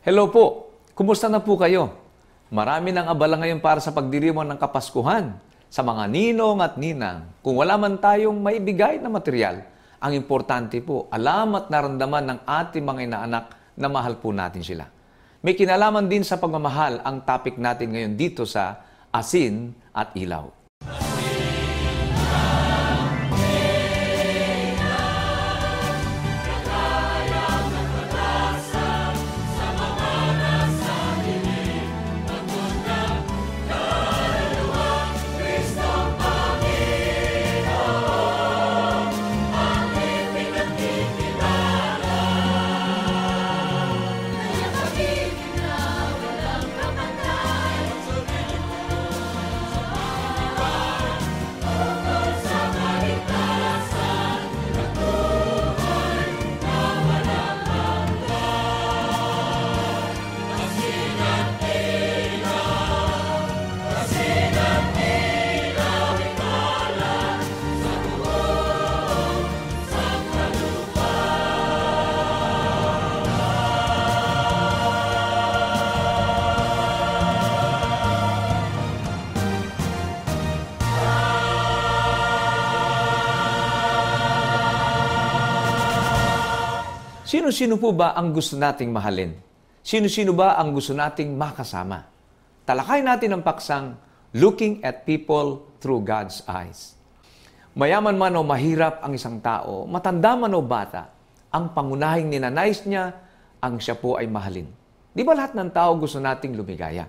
Hello po, kumusta na po kayo? Marami nang abala ngayon para sa pagdiriwang ng Kapaskuhan sa mga ninong at ninang. Kung wala man tayong maibigay na material, ang importante po, alam at naramdaman ng ating mga inaanak na mahal po natin sila. May kinalaman din sa pagmamahal ang topic natin ngayon dito sa Asin at Ilaw. Sino-sino po ba ang gusto nating mahalin? Sino-sino ba ang gusto nating makasama? Talakay natin ang paksang Looking at People Through God's Eyes. Mayaman man o mahirap ang isang tao, matanda man o bata, ang pangunahing ninanais niya ang siya po ay mahalin. Di ba lahat ng tao gusto nating lumigaya?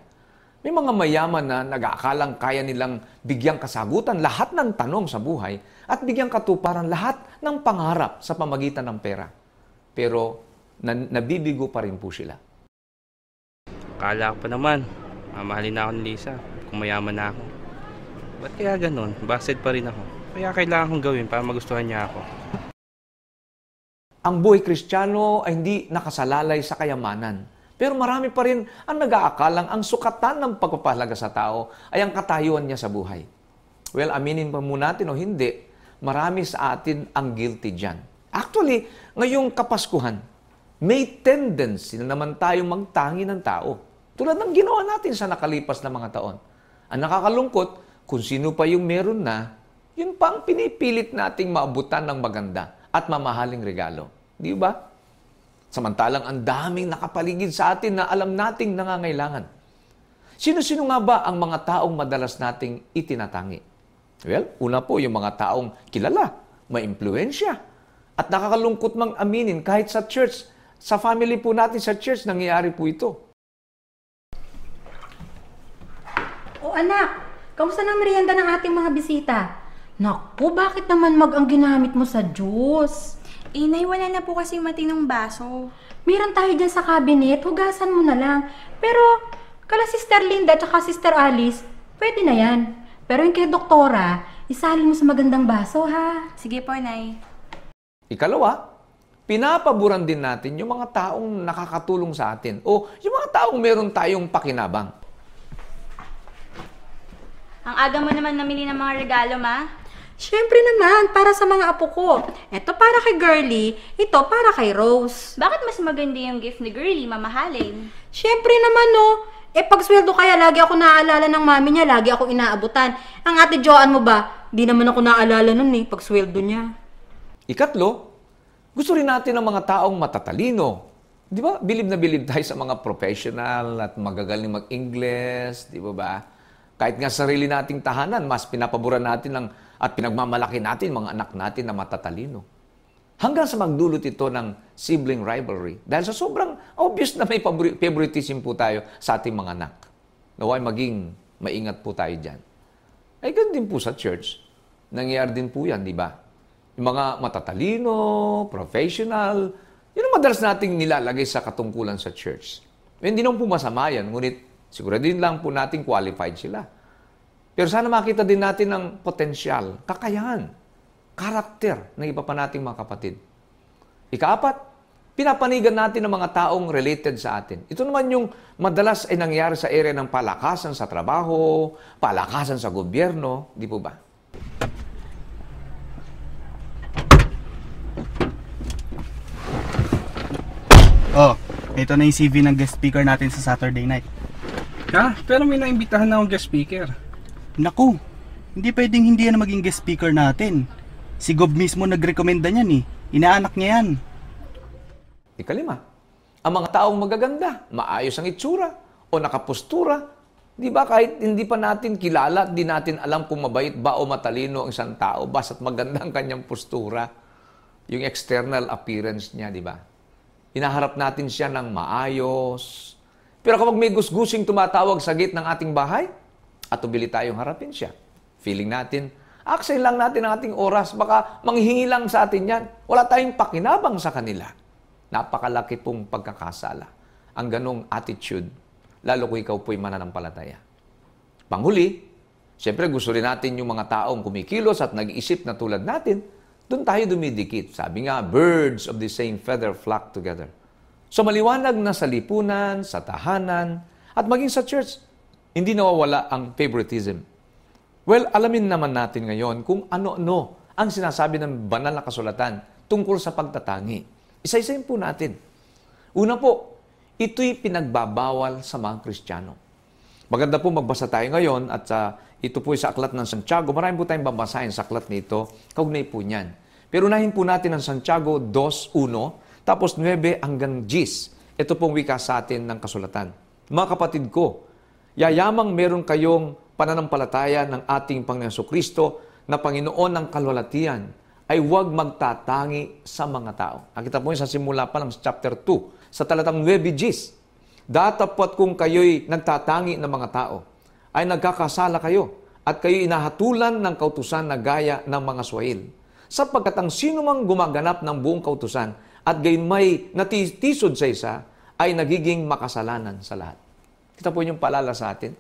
May mga mayaman na nag-aakalang kaya nilang bigyang kasagutan lahat ng tanong sa buhay at bigyang katuparan lahat ng pangarap sa pamagitan ng pera. Pero nabibigo pa rin po sila. Akala ko pa naman, mamahalin na ako ni Lisa kung mayaman na ako. Ba't kaya ganun? Busted pa rin ako. Kaya kailangan kong gawin para magustuhan niya ako. Ang buhay Kristiyano ay hindi nakasalalay sa kayamanan. Pero marami pa rin ang nag-aakalang ang sukatan ng pagpapahalaga sa tao ay ang katayuan niya sa buhay. Well, aminin pa muna natin o hindi, marami sa atin ang guilty dyan. Actually, ngayong Kapaskuhan, may tendency na naman tayong magtangi ng tao. Tulad ng ginawa natin sa nakalipas na mga taon. Ang nakakalungkot, kung sino pa yung meron na, yun pa ang pinipilit nating maabutan ng maganda at mamahaling regalo. Di ba? Samantalang ang daming nakapaligid sa atin na alam nating nangangailangan. Sino-sino nga ba ang mga taong madalas nating itinatangi? Well, una po yung mga taong kilala, may impluensya. At nakakalungkot mang aminin kahit sa church, sa family po natin sa church, nangyayari po ito. O anak, kamusta na merienda ng ating mga bisita? Naku, bakit naman ang ginamit mo sa juice? Inay, wala na po kasing matinong baso. Meron tayo dyan sa cabinet, hugasan mo na lang. Pero, kala Sister Linda at Sister Alice, pwede na yan. Pero yung kay Doktora, isalin mo sa magandang baso, ha? Sige po, Nay. Ikalawa, pinapaboran din natin yung mga taong nakakatulong sa atin o yung mga taong meron tayong pakinabang. Ang aga mo naman namili ng mga regalo, Ma. Siyempre naman, para sa mga apo ko. Ito para kay Girlie, ito para kay Rose. Bakit mas maganda yung gift ni Girlie, mamahalin? Siyempre naman, no. Pag sweldo kaya, lagi ako naaalala ng mami niya, lagi ako inaabutan. Ang ate Joanne mo ba, di naman ako naaalala nun pag sweldo niya. Ikatlo, gusto rin natin ng mga taong matatalino. Di ba? Bilib na bilib tayo sa mga professional at magagaling mag-English, di ba ba? Kahit nga sarili nating tahanan, mas pinapaboran natin at pinagmamalaki natin mga anak natin na matatalino. Hanggang sa magdulot ito ng sibling rivalry. Dahil sa sobrang obvious na may favoritism po tayo sa ating mga anak. Naway maging maingat po tayo dyan. Ay ganun din po sa church. Nangyayari din po yan, di ba? Yung mga matatalino, professional, yun ang madalas nating nilalagay sa katungkulan sa church. Hindi naman po masama yan, ngunit siguradin lang po natin qualified sila. Pero sana makita din natin ang potensyal, kakayahan, karakter ng iba pa nating mga kapatid. Ikaapat, pinapanigan natin ang mga taong related sa atin. Ito naman yung madalas ay nangyayari sa area ng palakasan sa trabaho, palakasan sa gobyerno, di po ba? Oh, Ito na yung CV ng guest speaker natin sa Saturday night. Ha? Pero may naimbitahan na akong guest speaker. Naku, hindi pwedeng hindi yan maging guest speaker natin. Si Gob mismo nagrekomenda niyan eh. Inaanak niya yan. Ikalima, ang mga taong magaganda, maayos ang itsura, o nakapostura, di ba kahit hindi pa natin kilala, di natin alam kung mabait ba o matalino ang isang tao, basta't maganda ang kanyang postura, yung external appearance niya, di ba? Hinaharap natin siya ng maayos. Pero kapag may gusgusing tumatawag sa gate ng ating bahay, atubili tayong harapin siya. Feeling natin, aksayin lang natin ang ating oras, baka manghihingi lang sa atin yan. Wala tayong pakinabang sa kanila. Napakalaki pong pagkakasala ang ganong attitude, lalo kung ikaw po'y mananampalataya. Panghuli, siyempre gusto rin natin yung mga taong kumikilos at nag-iisip na tulad natin, doon tayo dumidikit. Sabi nga, birds of the same feather flock together. So maliwanag na sa lipunan, sa tahanan, at maging sa church, hindi nawawala ang favoritism. Well, alamin naman natin ngayon kung ano-ano ang sinasabi ng banal na kasulatan tungkol sa pagtatangi. Isa-isayin po natin. Una po, ito'y pinagbabawal sa mga Kristiyano. Maganda po magbasa tayo ngayon at ito po sa aklat ng Santiago. Marami po tayong babasahin sa aklat nito. Kaugnay po niyan. Pero unahin po natin ang Santiago 2:1, tapos 9 hanggang 10. Ito pong wika sa atin ng kasulatan. Mga kapatid ko, yayamang meron kayong pananampalataya ng ating Panginoon Jesucristo na Panginoon ng kalwalatian ay huwag magtatangi sa mga tao. Nakita po yun sa simula pa ng chapter 2, sa talatang 9 Datapot kung kayo'y nagtatangi ng mga tao, ay nagkakasala kayo at kayo'y inahatulan ng kautusan na gaya ng mga swail. Sapagkat ang sino mang gumaganap ng buong kautusan at gayon may natitisod sa isa, ay nagiging makasalanan sa lahat. Kita po yung paalala sa atin.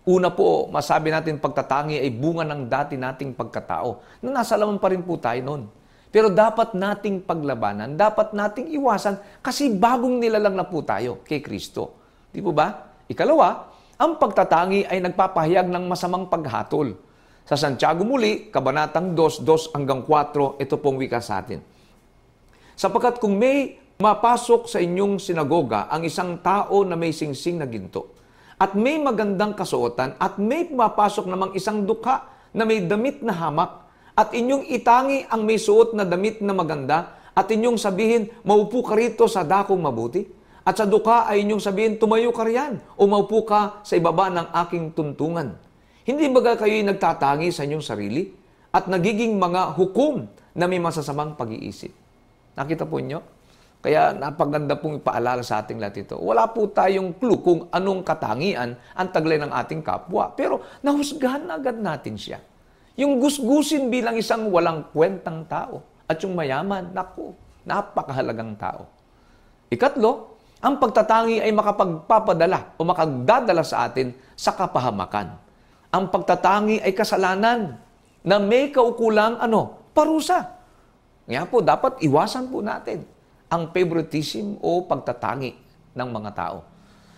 Una po, masabi natin pagtatangi ay bunga ng dati nating pagkatao na nasa laman pa rin po tayo noon. Pero dapat nating paglabanan, dapat nating iwasan kasi bagong nilalang na po tayo kay Kristo. Di po ba? Ikalawa, ang pagtatangi ay nagpapahayag ng masamang paghatol. Sa Santiago muli, Kabanatang 2:2 hanggang 4, ito pong wika sa atin. Sapagkat kung may mapasok sa inyong sinagoga ang isang tao na may singsing na ginto, at may magandang kasuotan, at may pumapasok namang isang dukha na may damit na hamak, at inyong itangi ang may suot na damit na maganda, at inyong sabihin, maupo ka rito sa dakong mabuti, at sa dukha ay inyong sabihin, tumayo ka riyan, o maupo ka sa ibaba ng aking tuntungan. Hindi baga kayo'y nagtatangi sa inyong sarili, at nagiging mga hukom na may masasamang pag-iisip. Nakita po niyo? Kaya napaganda pong ipaalala sa ating lahat ito. Wala po tayong clue kung anong katangian ang taglay ng ating kapwa. Pero nahusgahan na agad natin siya. Yung gusgusin bilang isang walang kwentang tao. At yung mayaman, naku, napakahalagang tao. Ikatlo, ang pagtatangi ay makapagpapadala o makagdadala sa atin sa kapahamakan. Ang pagtatangi ay kasalanan na may kaukulang parusa. Kaya po, dapat iwasan po natin ang favoritism o pagtatangi ng mga tao.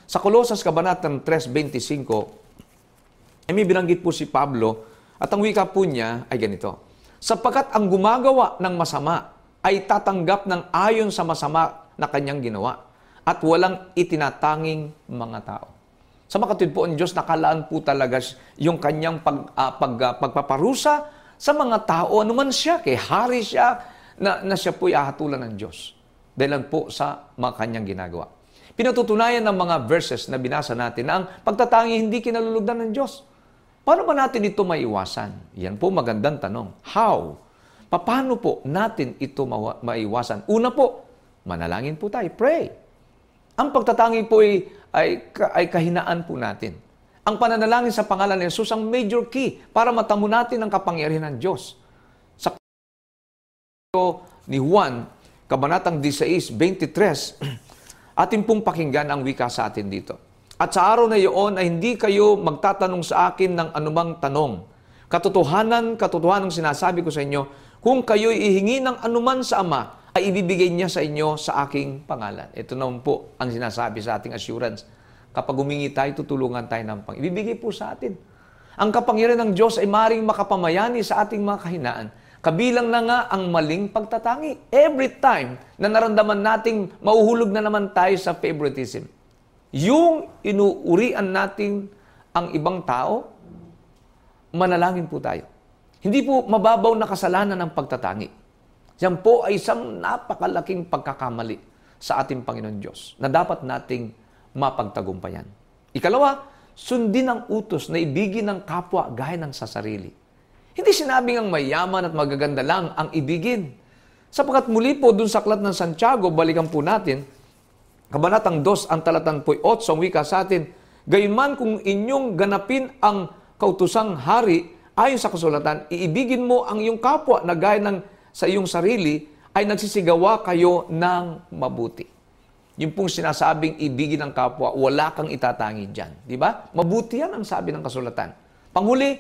Sa Colosas Kabanatang 3:25, ay may binanggit po si Pablo at ang wika po niya ay ganito, sapagkat ang gumagawa ng masama ay tatanggap ng ayon sa masama na kanyang ginawa at walang itinatanging mga tao. Sa makatwid po ang Diyos, nakalaan po talaga yung kanyang pagpaparusa sa mga tao. Anuman siya, kay hari siya, na siya po'y ahatulan ng Diyos. Dahil po sa mga kanyang ginagawa. Pinatutunayan ng mga verses na binasa natin na ang pagtatangi hindi kinalulugdan ng Diyos. Paano ba natin ito maiwasan? Yan po magandang tanong. How? Paano po natin ito maiwasan? Una po, manalangin po tayo. Pray. Ang pagtatangi po ay kahinaan po natin. Ang pananalangin sa pangalan ni Jesus ang major key para matamo natin ang kapangyarihan ng Diyos. Sa ni Juan, Kabanatang 16:23, atin pong pakinggan ang wika sa atin dito. At sa araw na iyon ay hindi kayo magtatanong sa akin ng anumang tanong. Katotohanan sinasabi ko sa inyo, kung kayo'y ihingi ng anuman sa Ama, ay ibibigay niya sa inyo sa aking pangalan. Ito naman po ang sinasabi sa ating assurance. Kapag humingi tayo, tutulungan tayo ng ibibigay po sa atin. Ang kapangyarihan ng Diyos ay maring makapamayani sa ating mga kahinaan. Kabilang na nga ang maling pagtatangi. Every time na naramdaman nating mauhulog na naman tayo sa favoritism, yung inuurian natin ang ibang tao, manalangin po tayo. Hindi po mababaw na kasalanan ng pagtatangi. Yan po ay isang napakalaking pagkakamali sa ating Panginoon Diyos na dapat nating mapagtagumpayan. Ikalawa, sundin ang utos na ibigin ng kapwa gaya ng sa sarili. Hindi sinabing ang mayaman at magaganda lang ang ibigin. Sapagkat muli po dun sa aklat ng Santiago, balikan po natin, Kabanatang 2, ang talatang 8, ang wika sa atin, gayunman kung inyong ganapin ang kautusang hari, ayon sa kasulatan, iibigin mo ang iyong kapwa na gaya ng sa iyong sarili, ay nagsisigawa kayo ng mabuti. Yung pong sinasabing ibigin ng kapwa, wala kang itatangi dyan. Di ba? Mabuti yan ang sabi ng kasulatan. Panghuli,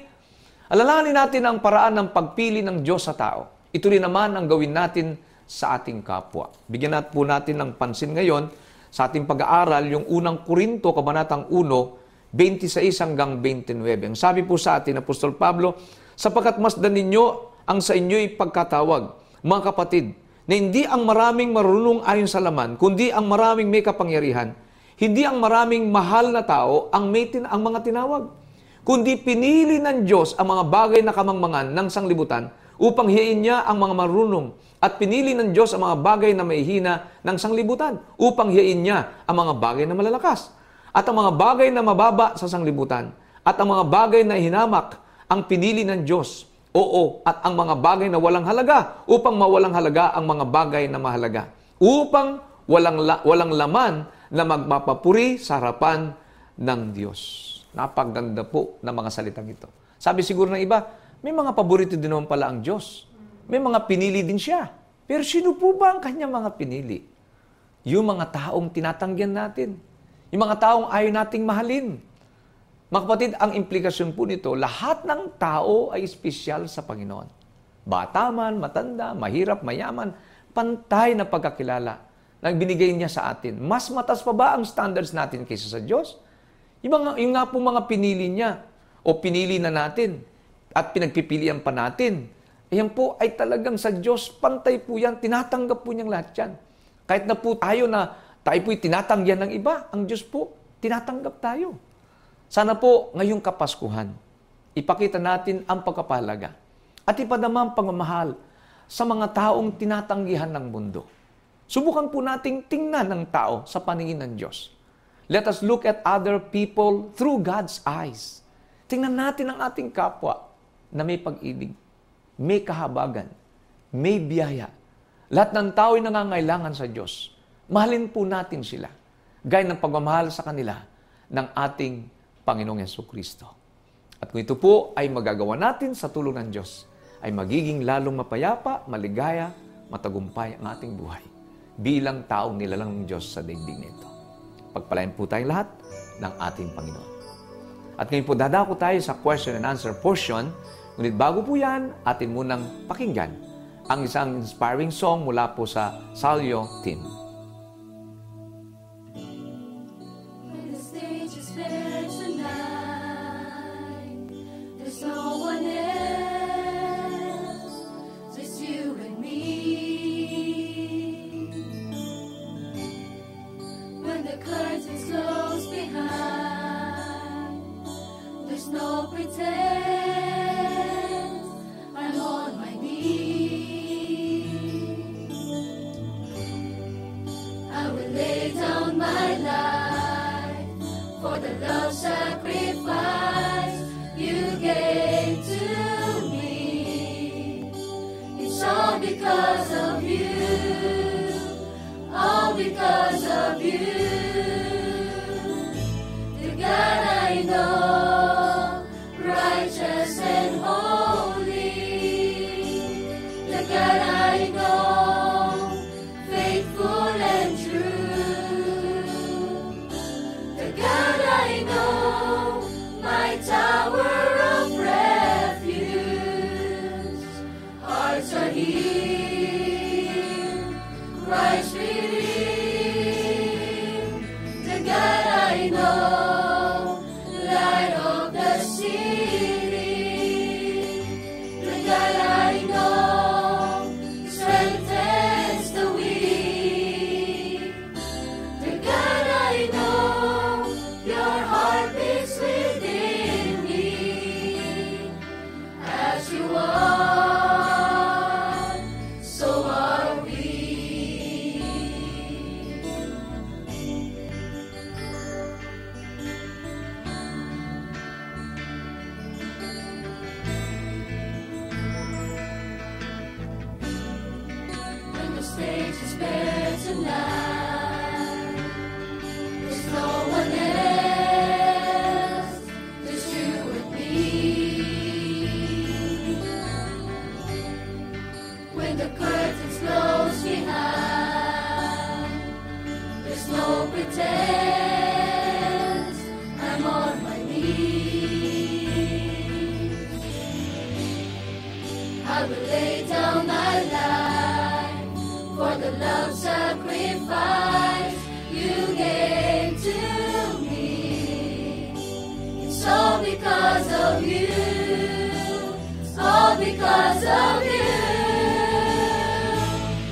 alalahanin natin ang paraan ng pagpili ng Diyos sa tao. Ito rin naman ang gawin natin sa ating kapwa. Bigyan natin po natin ng pansin ngayon sa ating pag-aaral yung unang Korinto, Kabanatang 1, 26 hanggang 29. Ang sabi po sa atin, Apostol Pablo, sapagkat masdan ninyo ang sa inyo'y pagkatawag, mga kapatid, na hindi ang maraming marunong ayon sa laman, kundi ang maraming may kapangyarihan. Hindi ang maraming mahal na tao ang mga tinawag, kundi pinili ng Diyos ang mga bagay na kamangmangan ng sanglibutan upang hiyain niya ang mga marunong, at pinili ng Diyos ang mga bagay na mahihina ng sanglibutan upang hiyain niya ang mga bagay na malalakas, at ang mga bagay na mababa sa sanglibutan, at ang mga bagay na hinamak ang pinili ng Diyos. Oo, at ang mga bagay na walang halaga upang mawalang halaga ang mga bagay na mahalaga. Upang walang laman na magmapapuri sa harapan ng Diyos. Napaganda po ng mga salitang ito. Sabi siguro ng iba, may mga paborito din naman pala ang Diyos. May mga pinili din siya. Pero sino po ba ang kanyang mga pinili? Yung mga taong tinatanggihan natin. Yung mga taong ayaw nating mahalin. Mga kapatid, ang implikasyon po nito, lahat ng tao ay espesyal sa Panginoon. Bata man, matanda, mahirap, mayaman, pantay na pagkakilala na binigay niya sa atin. Mas mataas pa ba ang standards natin kaysa sa Diyos? Yung nga po mga pinili niya o pinili na natin at pinagpipilian pa natin, yan po ay talagang sa Diyos, pantay po yan, tinatanggap po niyang lahat yan. Kahit na po tayo po'y tinatanggihan ng iba, ang Diyos po, tinatanggap tayo. Sana po ngayong Kapaskuhan, ipakita natin ang pagkapahalaga at ipadama ang pagmamahal sa mga taong tinatanggihan ng mundo. Subukan po nating tingnan ng tao sa paningin ng Diyos. Let us look at other people through God's eyes. Tingnan natin ang ating kapwa na may pag-ibig, may kahabagan, may biyaya. Lahat ng tao ay nangangailangan sa Diyos. Mahalin po natin sila, gaya ng pagmamahal sa kanila ng ating Panginoong Jesucristo. At kung ito po ay magagawa natin sa tulong ng Diyos, ay magiging lalong mapayapa, maligaya, matagumpay ang ating buhay bilang taong nilalang ng Diyos sa daigdig nito. Pagpalain po tayong lahat ng ating Panginoon. At ngayon po dadako tayo sa question and answer portion. Ngunit bago po yan, atin munang pakinggan ang isang inspiring song mula po sa Salyo Team. Christ revealed. hands, I'm on my knees. I will lay down my life for the love sacrifice you gave to me. It's all because of you. It's all because of you.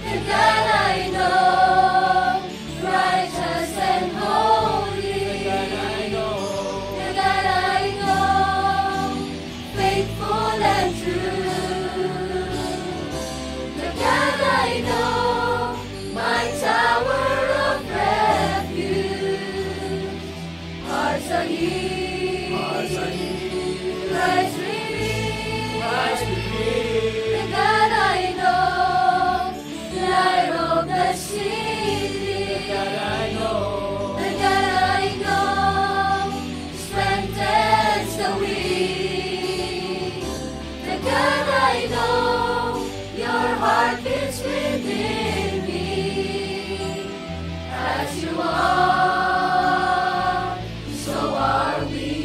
And that I know, righteous and holy. And that I know, faithful and true. And that I know, my tower of refuge. Hearts are healed, Christ revealed. And that I know, light of the city. And that I know, strengthens the weak. And that I know, your heart beats within me. As you are, so are we.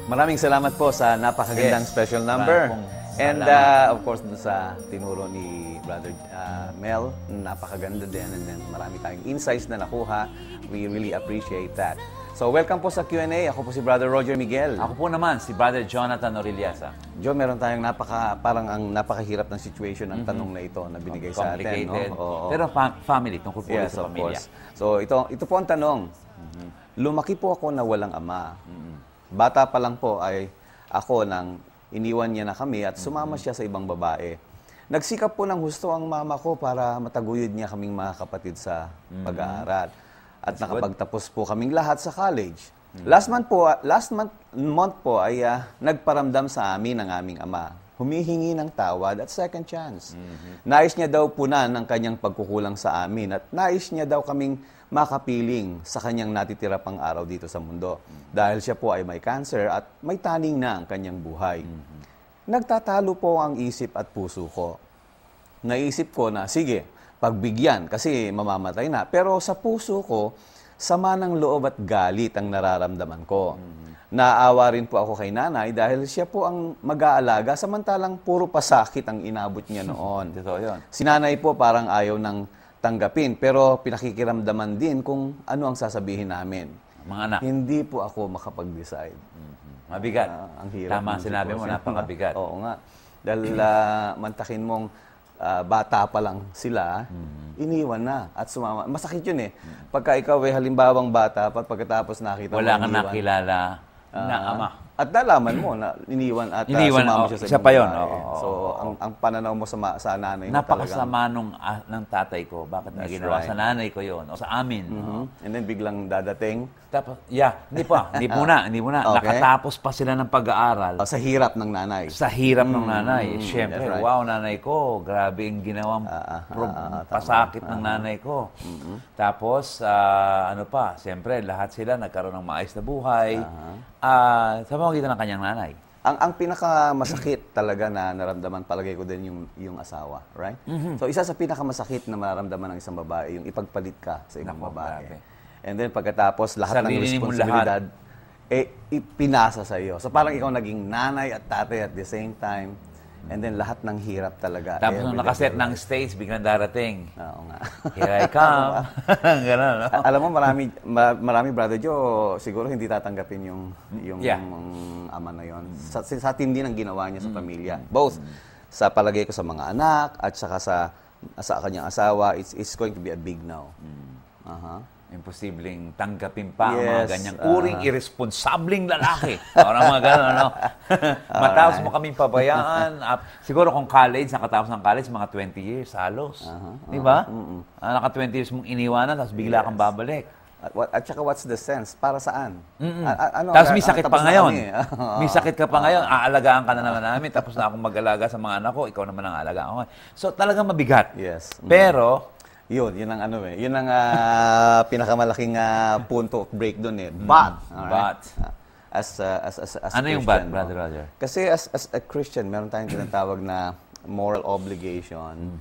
Maraming salamat po sa napakagandang Yes. special number. Maraming And salamat. of course, dun sa tinuro ni Brother Mel, napakaganda din. And then marami tayong insights na nakuha. We really appreciate that. So welcome po sa Q&A. Ako po si Brother Roger Miguel. Ako po naman, si Brother Jonathan Oriliasa. John, meron tayong parang ang napakahirap ng situation ng tanong na ito na binigay sa atin. Complicated. No? Oo. Pero family, tungkol po Yes, sa of pamilya. course. So ito po ang tanong. Lumaki po ako na walang ama. Bata pa lang po ay ako nang iniwan niya na kami at sumama siya sa ibang babae. Nagsikap po ng husto ang mama ko para mataguyod niya kaming mga kapatid sa pag-aaral. At nakapagtapos po kaming lahat sa college. Last month po ay nagparamdam sa amin ang aming ama. Humihingi ng tawad at second chance. Nais niya daw punan ang kanyang pagkukulang sa amin at nais niya daw kaming makapiling sa kanyang natitira pang araw dito sa mundo. Dahil siya po ay may cancer at may taning na ang kanyang buhay. Nagtatalo po ang isip at puso ko. Naisip ko na, sige, pagbigyan kasi mamamatay na. Pero sa puso ko, sama ng loob at galit ang nararamdaman ko. Naawa rin po ako kay nanay dahil siya po ang mag-aalaga samantalang puro pasakit ang inabot niya noon. Totoo yun. Si nanay po parang ayaw ng tanggapin pero pinakikiramdaman din kung ano ang sasabihin namin. Mga anak. Hindi po ako makapag-decide. Mabigat. Ang hirap Tama, ng sinabi mo, sitwasyon. napakabigat. Oo nga. Dahil mantakin mong bata pa lang sila, iniwan na at sumama. Masakit yun eh. Pagka ikaw ay halimbawang bata, pagkatapos nakita Wala mo kang iniwan. nakilala na ama. At nalaman mo na iniwan at Iniwan, sumama oo, siya sa isa ibang pa yun, babae. oo. So, ang pananaw mo sa nanay mo talagang... Napakasama ng tatay ko. Bakit na That's ginawa right. sa nanay ko yon o sa amin. And then biglang dadating Tapos, hindi muna. Okay. Nakatapos pa sila ng pag-aaral. sa hirap ng nanay. Sa hirap ng nanay. Siyempre, that's right. wow, nanay ko, grabe yung ginawang pasakit ng nanay ko. Tapos, siyempre, lahat sila nagkaroon ng maayos na buhay. Sa pamamagitan ng kanyang nanay. Ang pinakamasakit talaga na naramdaman palagay ko din yung asawa, right? So isa sa pinakamasakit na mararamdaman ng isang babae yung ipagpalit ka sa ibang Naku, babae. grabe. And then pagkatapos lahat ng Sarili mo responsibilidad ipinasa sa iyo. So parang ikaw naging nanay at tatay at the same time. And then lahat ng hirap talaga. Tapos nung every nakaset day. ng stage, biglang darating. Oo nga. Here I come. Ganon, no? Alam mo, marami, Brother Joe, siguro hindi tatanggapin yung Yeah. ama na yon. Sa tindi ng ginawa niya sa pamilya. Both sa palagay ko sa mga anak at saka sa kanyang asawa, it's going to be a big no. Imposibleng tanggapin pa ang mga Yes, ganyang uring irresponsableng lalaki. Parang mga gano'n, ano? Matapos mo kaming pabayaan. Siguro kung college, nakatapos ng college, mga 20 years, halos. Di ba? Naka 20 years mong iniwanan, tapos bigla kang babalik. At saka what's the sense? Para saan? Tapos may sakit pa tapos na ngayon. kami, May sakit ka pa ngayon. Aalagaan ka na naman namin. Tapos na akong mag-alaga sa mga anak ko. Ikaw naman ang aalagaan ko. So talagang mabigat. Yes. Pero, Yun ang yun ang pinakamalaking punto of break doon eh. But, alright? Ano yung Christian, Brother Roger? Kasi as a Christian, meron tayong tinatawag na moral obligation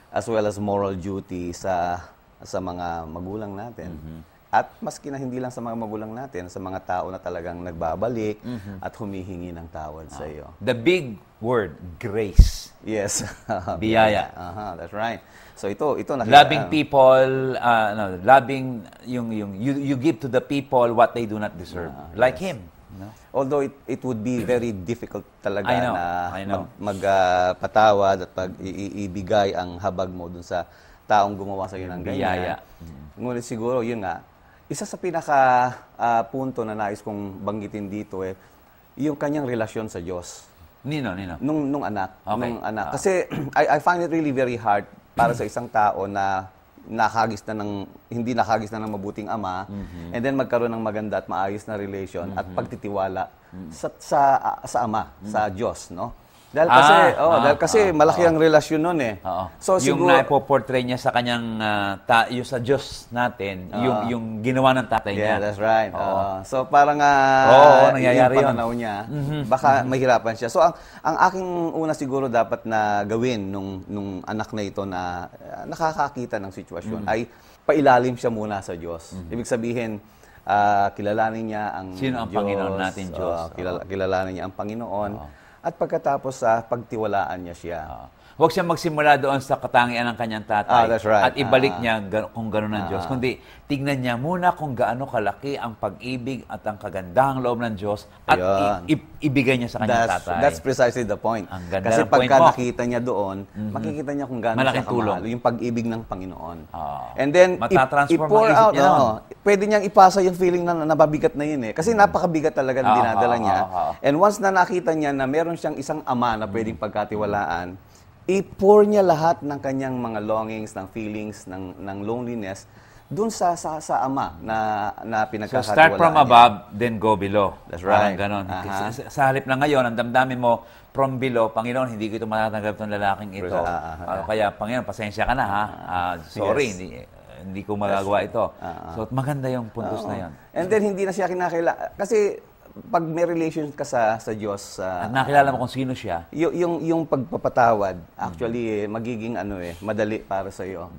as well as moral duty sa mga magulang natin. At maski na hindi lang sa mga magulang natin, sa mga tao na talagang nagbabalik at humihingi ng tawad sa iyo. The big word, grace. Yes. Biyaya. That's right. So ito Loving people, loving you give to the people what they do not deserve. Like him. No? Although it would be very difficult talaga I know. magpatawad at ibigay ang habag mo dun sa taong gumawa sa iyo ng ganyan. Biyaya. Ngunit siguro, yun nga, isa sa pinaka punto na nais kong banggitin dito yung kanyang relasyon sa Diyos. Nino. Nung anak. Okay. Nung anak. Kasi I find it really very hard para sa isang tao na hindi nakagis na ng mabuting ama, and then magkaroon ng maganda at maayos na relation at pagtitiwala sa ama, sa Diyos, no? Dahil kasi malaki ang relasyon nun So yung naipo-portray niya sa kanyang yung sa Diyos natin, yung ginawa ng tatay niya. Yeah, that's right. So parang nangyayari yung pananaw niya, baka mahirapan siya. So ang aking una siguro dapat na gawin nung anak na ito na nakakakita ng sitwasyon ay pailalim siya muna sa Diyos. Ibig sabihin, kilalanin niya ang Sino ang Diyos, Panginoon natin, Diyos? Kilalanin niya ang Panginoon. At pagkatapos pagtiwalaan niya siya. Huwag siya magsimula doon sa katangian ng kanyang tatay. That's right. At ibalik niya kung gano'n ang Diyos. Kundi tignan niya muna kung gaano kalaki ang pag-ibig at ang kagandahang loob ng Diyos at ibigay niya sa kanyang tatay. That's precisely the point. Ang ganda Kasi ng point pagka mo. nakita niya doon, makikita niya kung gaano Malaking siya tulong. kamahal. Yung pag-ibig ng Panginoon. And then, Matatransform i-pour ang isip out. niya nun. Pwede niyang ipasa yung feeling na nababigat na yun Kasi napakabigat talaga na dinadala niya. And once na nakita niya na meron siyang isang ama na pwedeng pagkatiwalaan, i-pour niya lahat ng kanyang mga longings, ng feelings, ng loneliness dun sa ama na pinagkakatiwalaan So start from above, then go below. That's right. Parang ganon. Sa halip na ngayon, ang damdamin mo, from below, Panginoon, hindi ko ito matatanggap itong lalaking ito. Kaya, Panginoon, pasensya ka na ha. Sorry, hindi ko magagawa ito. So maganda yung puntos na yan. And then hindi na siya kinakailangan. Kasi pag may relation ka sa Diyos, at nakilala mo kung sino siya, yung pagpapatawad, actually, magiging madali para sa iyo.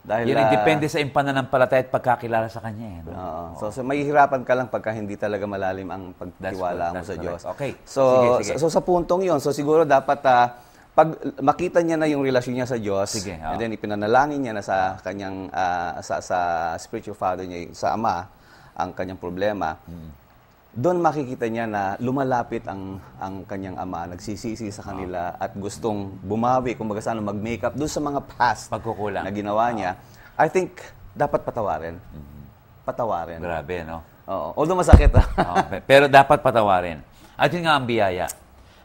Dahil yan depende sa pananampalataya at pagkakilala sa Kanya. So mahihirapan ka lang pagka hindi talaga malalim ang pagtiwala mo sa Diyos. Okay. Sige. So sa puntong yon, so siguro dapat pag makita niya na yung relasyon niya sa Diyos, and then ipinanalangin niya na sa kanyang sa spiritual father niya, sa ama, ang kanyang problema. Doon makikita niya na lumalapit ang kanyang ama, nagsisisi sa kanila at gustong bumawi, kumbaga sana mag-make up doon sa mga past pagkukulang na ginawa niya. I think dapat patawarin. Patawarin. Grabe, no? Oo. Although masakit. Pero dapat patawarin. At yun nga ang biyaya.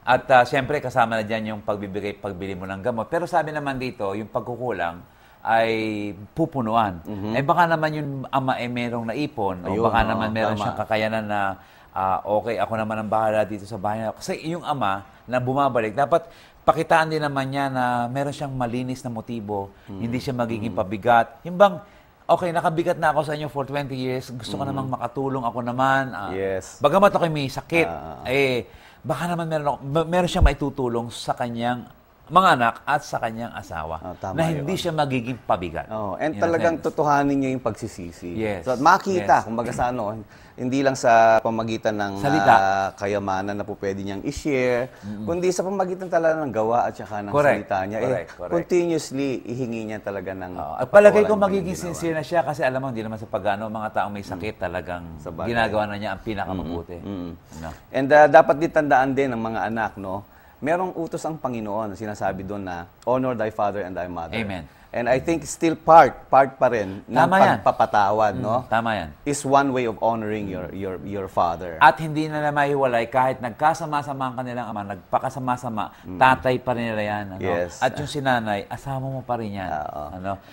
At siyempre kasama na dyan yung pagbili mo ng gamot. Pero sabi naman dito, yung pagkukulang ay pupunuan. Baka naman yung ama merong naipon. O baka naman meron siyang kakayanan na okay, ako naman ang bahala dito sa bahay. Kasi yung ama na bumabalik, dapat pakitaan din naman niya na meron siyang malinis na motibo, hindi siya magiging pabigat. Yung bang, okay, nakabigat na ako sa inyo for 20 years, gusto ko namang makatulong ako naman. Bagamat ako may sakit, baka naman meron siyang maitutulong sa kanyang mga anak at sa kanyang asawa na hindi siya magiging pabigat. And talagang totohanin niya yung pagsisisi. So makita, kumbaga sa hindi lang sa pamagitan ng kayamanan na po pwede niyang i-share, kundi sa pamagitan talaga ng gawa at saka ng salita niya. Correct. Continuously, ihingi niya talaga ng at palagay ko magiging sincere na siya kasi alam mo, hindi naman sa pagano, mga taong may sakit talagang ginagawa na niya ang pinakamabuti. And dapat ditandaan din ng mga anak, merong utos ang Panginoon, sinasabi doon na, honor thy father and thy mother. Amen. And I think still part pa rin ng pagpapatawad, Tama yan. is one way of honoring your father. At hindi na mahiwalay kahit nagkasama-sama ang kanilang ama, nagpakasama-sama, tatay pa rin nila yan. At yung sinanay, asawa mo pa rin yan.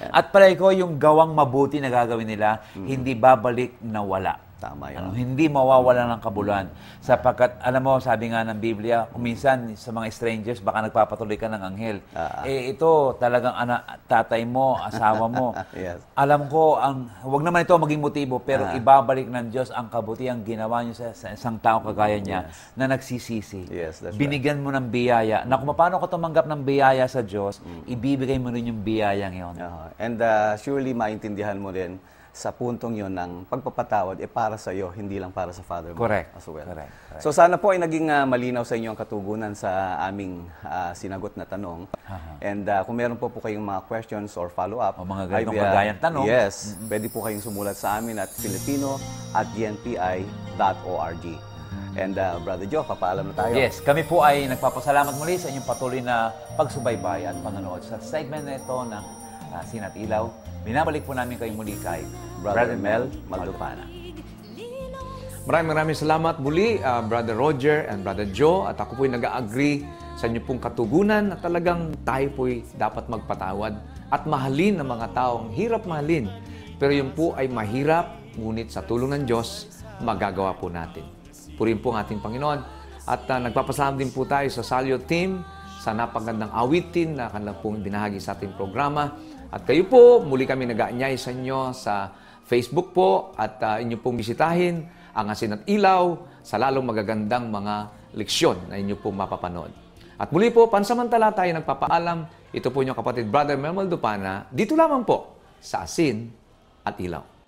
At palagi ko, yung gawang mabuti na gagawin nila, hindi babalik na wala. Tama yun. Ano, hindi mawawala ng kabuluhan. Sapagkat, alam mo, sabi nga ng Biblia, kuminsan sa mga strangers, baka nagpapatuloy ka ng anghel. Ito, talagang tatay mo, asawa mo. Yes. Alam ko, wag naman ito maging motibo, pero ibabalik ng Diyos ang kabutihang ginawa niyo sa isang tao kagaya niya na nagsisisi. Yes, that's Binigyan mo ng biyaya. Na kung paano ka tumanggap ng biyaya sa Diyos, ibibigay mo rin yung biyayang yun. And surely maintindihan mo rin sa puntong yon ng pagpapatawad para sa iyo, hindi lang para sa Father mo Correct. as well. Correct. So sana po ay naging malinaw sa inyo ang katugunan sa aming sinagot na tanong. And kung meron po kayong mga questions or follow-up, O mga ganitong kagayang tanong. Yes, pwede po kayong sumulat sa amin at filipino@gnpi.org. And Brother Joe, papaalam na tayo. Yes, kami po ay nagpapasalamat muli sa inyong patuloy na pagsubaybay at panonood sa segment na ito ng Sinat Ilaw. Binabalik po namin kayo muli kay Brother Mel Maldupana. Maraming salamat muli, Brother Roger and Brother Joe. At ako po'y nag-agree sa inyo pong katugunan na talagang tayo po'y dapat magpatawad at mahalin ang mga taong hirap mahalin. Pero yun po ay mahirap, ngunit sa tulong ng Diyos, magagawa po natin. Purihin po ang ating Panginoon. At nagpapasalamat din po tayo sa Salyo Team sa napagandang awitin na kanilang pong binahagi sa ating programa. At kayo po, muli kami nag-aanyay sa inyo sa Facebook po at inyo pong bisitahin ang Asin at Ilaw sa lalong magagandang mga leksyon na inyo pong mapapanood. At muli po, pansamantala tayo nagpapaalam. Ito po inyong kapatid, Brother Mel Maldupana, dito lamang po sa Asin at Ilaw.